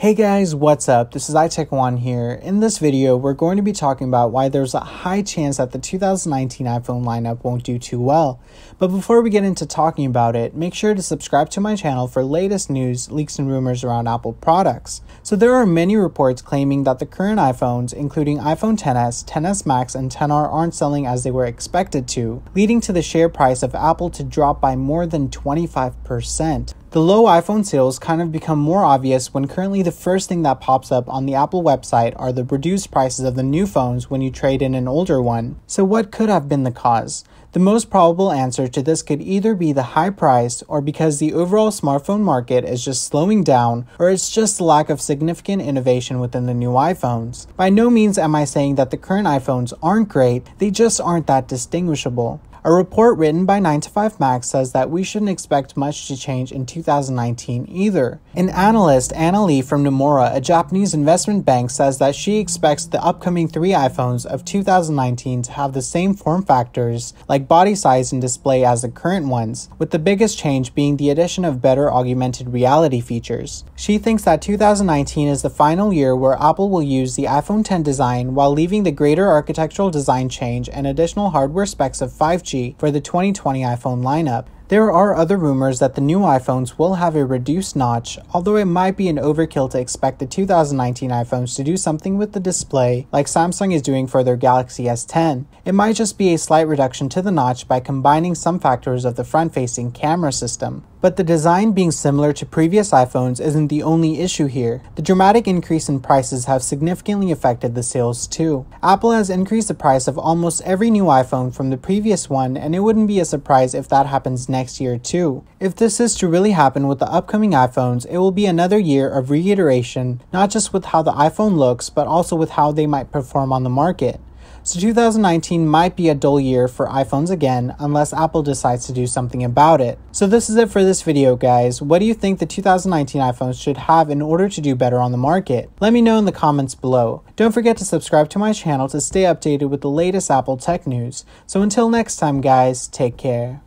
Hey guys, what's up? This is iTech1 here. In this video, we're going to be talking about why there's a high chance that the 2019 iPhone lineup won't do too well. But before we get into talking about it, make sure to subscribe to my channel for latest news, leaks, and rumors around Apple products. So there are many reports claiming that the current iPhones, including iPhone XS, XS Max, and XR aren't selling as they were expected to, leading to the share price of Apple to drop by more than 25%. The low iPhone sales kind of become more obvious when currently the first thing that pops up on the Apple website are the reduced prices of the new phones when you trade in an older one. So what could have been the cause? The most probable answer to this could either be the high price, or because the overall smartphone market is just slowing down, or it's just the lack of significant innovation within the new iPhones. By no means am I saying that the current iPhones aren't great, they just aren't that distinguishable. A report written by 9to5Mac says that we shouldn't expect much to change in 2019 either. An analyst, Anna Lee from Nomura, a Japanese investment bank, says that she expects the upcoming 3 iPhones of 2019 to have the same form factors, like body size and display, as the current ones, with the biggest change being the addition of better augmented reality features. She thinks that 2019 is the final year where Apple will use the iPhone X design while leaving the greater architectural design change and additional hardware specs of 5G for the 2020 iPhone lineup. There are other rumors that the new iPhones will have a reduced notch, although it might be an overkill to expect the 2019 iPhones to do something with the display like Samsung is doing for their Galaxy S10. It might just be a slight reduction to the notch by combining some factors of the front-facing camera system. But the design being similar to previous iPhones isn't the only issue here. The dramatic increase in prices have significantly affected the sales too. Apple has increased the price of almost every new iPhone from the previous one, and it wouldn't be a surprise if that happens next year too. If this is to really happen with the upcoming iPhones, it will be another year of reiteration, not just with how the iPhone looks, but also with how they might perform on the market. So 2019 might be a dull year for iPhones again, unless Apple decides to do something about it. So this is it for this video, guys. What do you think the 2019 iPhones should have in order to do better on the market? Let me know in the comments below. Don't forget to subscribe to my channel to stay updated with the latest Apple tech news. So until next time, guys, take care.